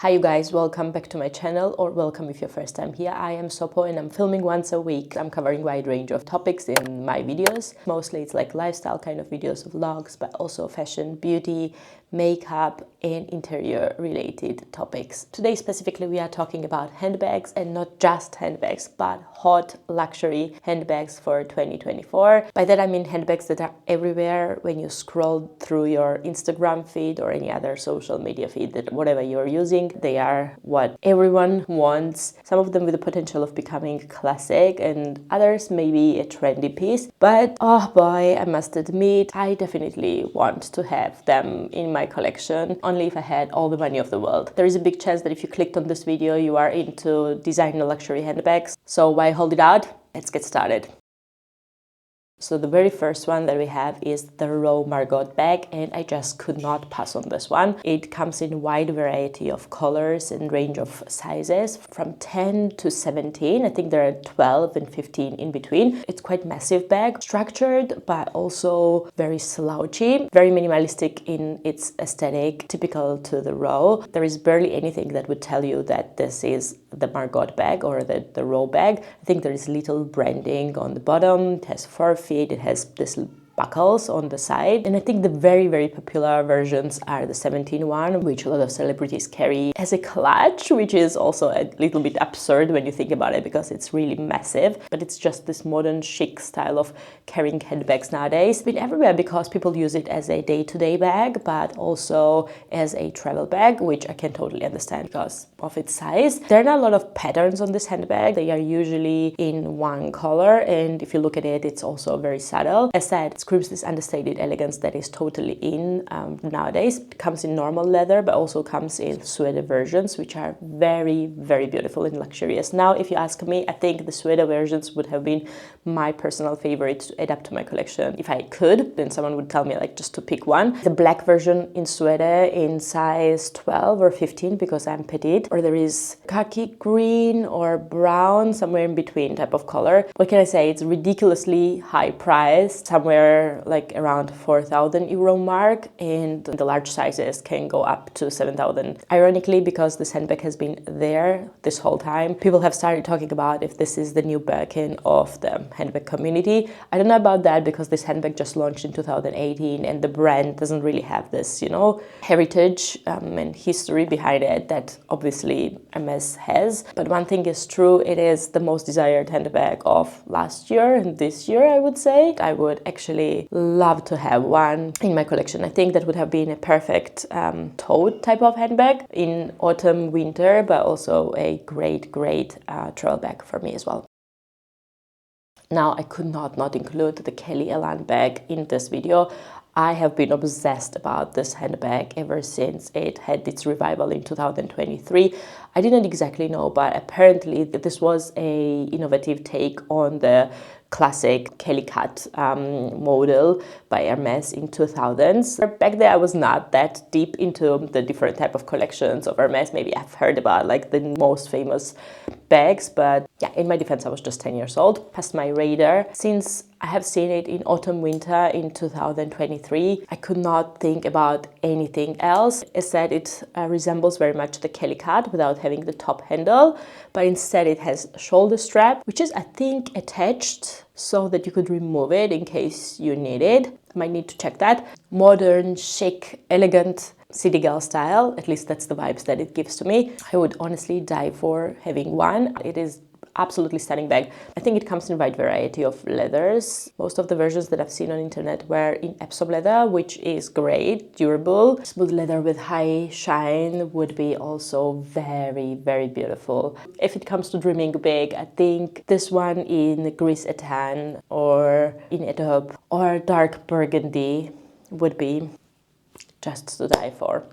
Hi you guys, welcome back to my channel, or welcome if you're first time here. I am Sopo and I'm filming once a week. I'm covering a wide range of topics in my videos. Mostly it's like lifestyle kind of videos, vlogs, but also fashion, beauty, makeup and interior related topics. Today specifically we are talking about handbags, and not just handbags but hot luxury handbags for 2024. By that I mean handbags that are everywhere when you scroll through your Instagram feed or any other social media feed, that whatever you're using, they are what everyone wants. Some of them with the potential of becoming classic and others maybe a trendy piece. But oh boy, I must admit, I definitely want to have them in my collection, only if I had all the money of the world. There is a big chance that if you clicked on this video, you are into designer luxury handbags. So why hold it out? Let's get started. So the very first one that we have is the Row Margaux bag, and I just could not pass on this one. It comes in a wide variety of colors and range of sizes from 10 to 17. I think there are 12 and 15 in between. It's quite massive bag, structured but also very slouchy, very minimalistic in its aesthetic, typical to the Row. There is barely anything that would tell you that this is the Margaux bag or the Row bag. I think there is little branding on the bottom. It has fur feet, it has this buckles on the side, and I think the very popular versions are the 17 one, which a lot of celebrities carry as a clutch, which is also a little bit absurd when you think about it because it's really massive. But it's just this modern chic style of carrying handbags nowadays. It's been everywhere because people use it as a day-to-day bag but also as a travel bag, which I can totally understand because of its size. There are not a lot of patterns on this handbag. They are usually in one color, and if you look at it, it's also very subtle. As said, it screams this understated elegance that is totally in nowadays. It comes in normal leather but also comes in suede versions, which are very beautiful and luxurious. Now if you ask me, I think the suede versions would have been my personal favorite to add up to my collection if I could. Then someone would tell me like just to pick one. The black version in suede in size 12 or 15 because I'm petite, or there is khaki green or brown, somewhere in between type of color. What can I say? It's ridiculously high priced, somewhere like around 4,000 euro mark, and the large sizes can go up to 7,000. Ironically, because this handbag has been there this whole time, people have started talking about if this is the new Birkin of the handbag community. I don't know about that because this handbag just launched in 2018 and the brand doesn't really have this, you know, heritage and history behind it that obviously Hermes has. But one thing is true, it is the most desired handbag of last year and this year, I would say. I would actually love to have one in my collection. I think that would have been a perfect tote type of handbag in autumn, winter, but also a great travel bag for me as well. Now I could not include the Hermes Elan bag in this video. I have been obsessed about this handbag ever since it had its revival in 2023. I didn't exactly know, but apparently this was a innovative take on the classic Kelly cut model by Hermes in 2000s. Back then I was not that deep into the different type of collections of Hermes. Maybe I've heard about like the most famous bags, but yeah, in my defense I was just 10 years old. Passed my radar. Since I have seen it in autumn winter in 2023, I could not think about anything else. As said, it resembles very much the Kelly cut without having the top handle, but instead it has a shoulder strap, which is I think attached so that you could remove it in case you need it. I might need to check that. Modern, chic, elegant, city girl style, at least that's the vibes that it gives to me. I would honestly die for having one. It is absolutely stunning bag. I think it comes in a wide variety of leathers. Most of the versions that I've seen on internet were in Epsom leather, which is great, durable. Smooth leather with high shine would be also very beautiful. If it comes to dreaming big, I think this one in gris etan or in a taupe or dark burgundy would be just to die for.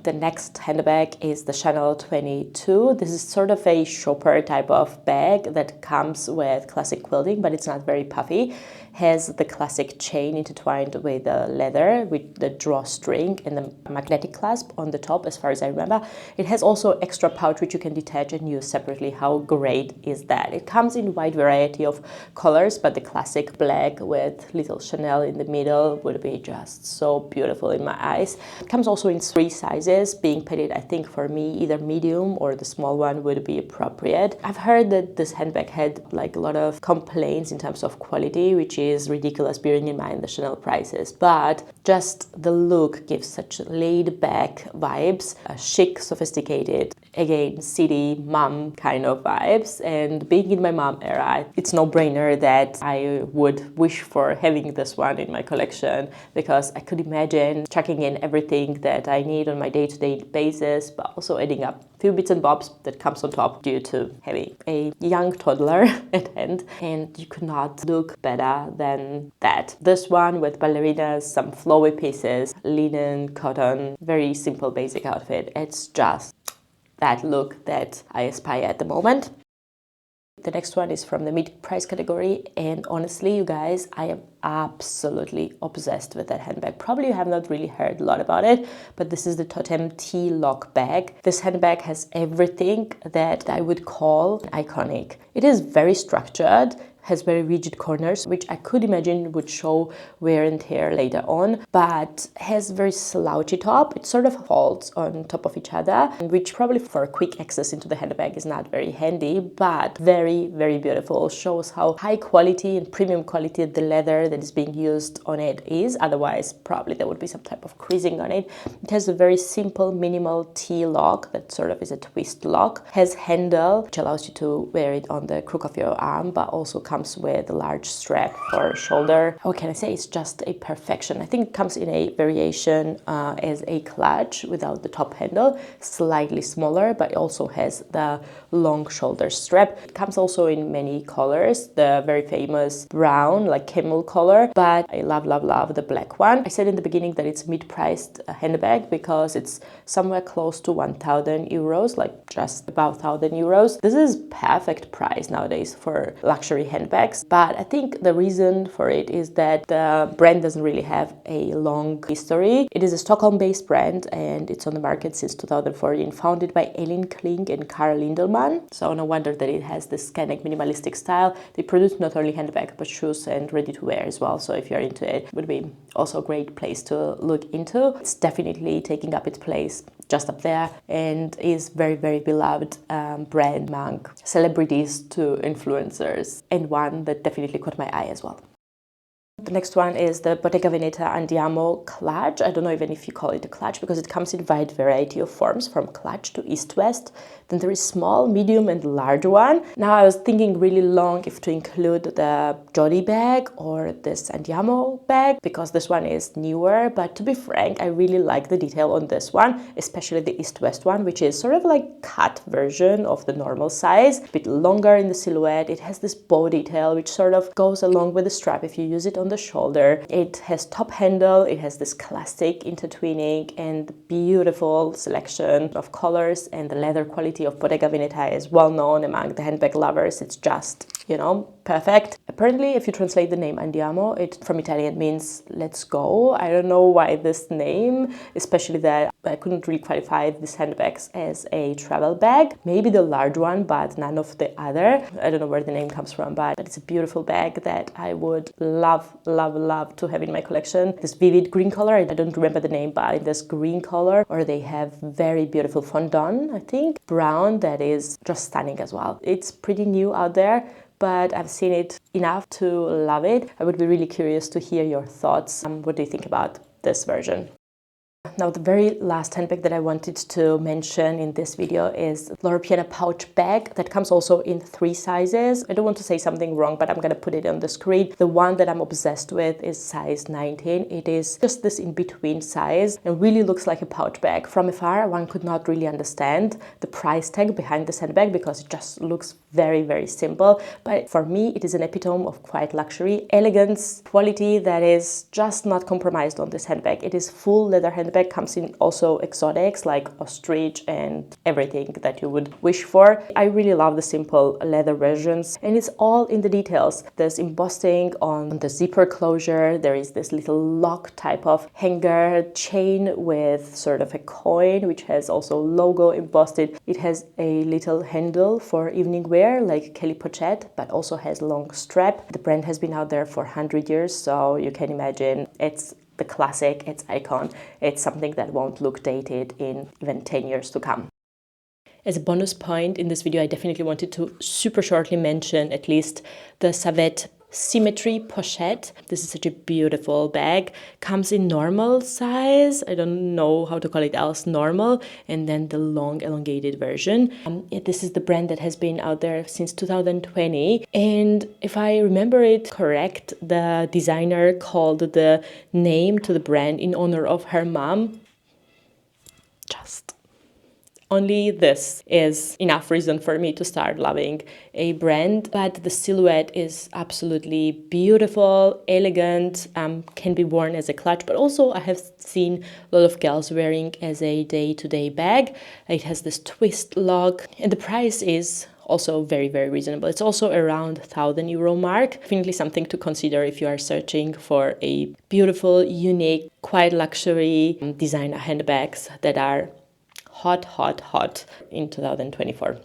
The next handbag is the Chanel 22. This is sort of a shopper type of bag that comes with classic quilting, but it's not very puffy. Has the classic chain intertwined with the leather, with the drawstring and the magnetic clasp on the top, as far as I remember. It has also extra pouch which you can detach and use separately. How great is that? It comes in a wide variety of colors, but the classic black with little Chanel in the middle would be just so beautiful in my eyes. It comes also in 3 sizes, being petite. I think for me either medium or the small one would be appropriate. I've heard that this handbag had like a lot of complaints in terms of quality, which is ridiculous bearing in mind the Chanel prices, but just the look gives such laid back vibes, chic, sophisticated, again city mom kind of vibes. And being in my mom era, it's no brainer that I would wish for having this one in my collection, because I could imagine chucking in everything that I need on my day-to-day basis, but also adding up a few bits and bobs that comes on top due to having a young toddler at hand, and you could not look better than that. This one with ballerinas, some flowy pieces, linen, cotton, very simple basic outfit. It's just that look that I aspire at the moment. The next one is from the mid-price category, and honestly, you guys, I am absolutely obsessed with that handbag. Probably you have not really heard a lot about it, but this is the Toteme T Lock Bag. This handbag has everything that I would call iconic. It is very structured, has very rigid corners, which I could imagine would show wear and tear later on, but has very slouchy top. It sort of folds on top of each other, which probably for quick access into the handbag is not very handy, but very, very beautiful. Shows how high quality and premium quality the leather that is being used on it is. Otherwise, probably there would be some type of creasing on it. It has a very simple, minimal T lock that sort of is a twist lock. Has handle, which allows you to wear it on the crook of your arm, but also comes with a large strap for shoulder. What can I say? It's just a perfection. I think it comes in a variation as a clutch without the top handle, slightly smaller, but it also has the long shoulder strap. It comes also in many colors, the very famous brown, like camel color, but I love, love, love the black one. I said in the beginning that it's a mid-priced handbag because it's somewhere close to 1,000 euros, like just about 1,000 euros. This is perfect price nowadays for luxury handbags, but I think the reason for it is that the brand doesn't really have a long history. It is a Stockholm-based brand and it's on the market since 2014, founded by Elin Kling and Carl Lindelmann. So no wonder that it has this kind of minimalistic style. They produce not only handbags but shoes and ready-to-wear as well, so if you're into it, it would be also a great place to look into. It's definitely taking up its place just up there and is very, very beloved brand among celebrities to influencers, and one that definitely caught my eye as well. The next one is the Bottega Veneta Andiamo clutch. I don't know even if you call it a clutch because it comes in a wide variety of forms, from clutch to east-west. Then there is small, medium and large one. Now I was thinking really long if to include the Jody bag or this Andiamo bag because this one is newer, but to be frank, I really like the detail on this one, especially the east-west one, which is sort of like cut version of the normal size, a bit longer in the silhouette. It has this bow detail which sort of goes along with the strap if you use it on the shoulder. It has top handle, it has this classic intertwining and beautiful selection of colors, and the leather quality of Bottega Veneta is well known among the handbag lovers. It's just, you know, perfect. Apparently, if you translate the name Andiamo, it from Italian means let's go. I don't know why this name, especially that I couldn't really qualify these handbags as a travel bag. Maybe the large one, but none of the other. I don't know where the name comes from, but it's a beautiful bag that I would love, love, love to have in my collection. This vivid green color, I don't remember the name, but in this green color, or they have very beautiful fondant, I think, brown, that is just stunning as well. It's pretty new out there, but I've seen it enough to love it. I would be really curious to hear your thoughts. What do you think about this version? Now, the very last handbag that I wanted to mention in this video is Loro Piana pouch bag that comes also in 3 sizes. I don't want to say something wrong, but I'm going to put it on the screen. The one that I'm obsessed with is size 19. It is just this in-between size and really looks like a pouch bag. From afar, one could not really understand the price tag behind this handbag because it just looks very, very simple. But for me, it is an epitome of quiet luxury, elegance, quality that is just not compromised on this handbag. It is full leather handbag handbag comes in also exotics like ostrich and everything that you would wish for. I really love the simple leather versions, and it's all in the details. There's embossing on the zipper closure. There is this little lock type of hanger chain with sort of a coin which has also logo embossed it. It has a little handle for evening wear like Kelly Pochette, but also has a long strap. The brand has been out there for 100 years, so you can imagine it's the classic, it's icon. It's something that won't look dated in even 10 years to come. As a bonus point in this video, I definitely wanted to super shortly mention at least the Savette Symmetry Pochette. This is such a beautiful bag. Comes in normal size. I don't know how to call it else, normal, and then the long elongated version. This is the brand that has been out there since 2020. And if I remember it correct, the designer called the name to the brand in honor of her mom. Just only this is enough reason for me to start loving a brand, but the silhouette is absolutely beautiful, elegant, can be worn as a clutch, but also I have seen a lot of girls wearing as a day-to-day bag. It has this twist lock, and the price is also very, very reasonable. It's also around €1,000 mark. Definitely something to consider if you are searching for a beautiful, unique, quite luxury designer handbags that are hot in 2024.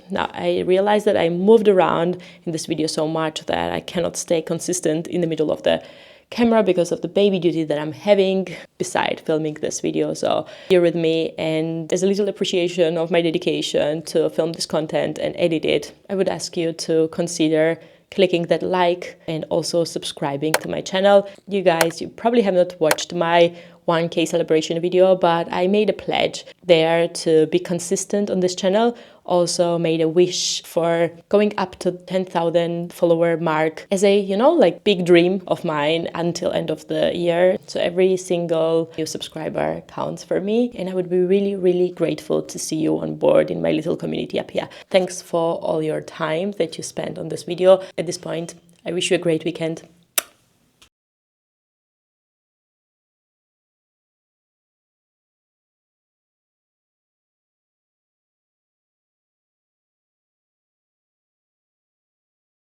Now, I realized that I moved around in this video so much that I cannot stay consistent in the middle of the camera because of the baby duty that I'm having beside filming this video. So bear with me, and as a little appreciation of my dedication to film this content and edit it, I would ask you to consider clicking that like and also subscribing to my channel. You guys, you probably have not watched my 1K celebration video, but I made a pledge there to be consistent on this channel. Also made a wish for going up to 10,000 follower mark as a, like big dream of mine until end of the year. So every single new subscriber counts for me, and I would be really, really grateful to see you on board in my little community up here. Thanks for all your time that you spent on this video. At this point, I wish you a great weekend.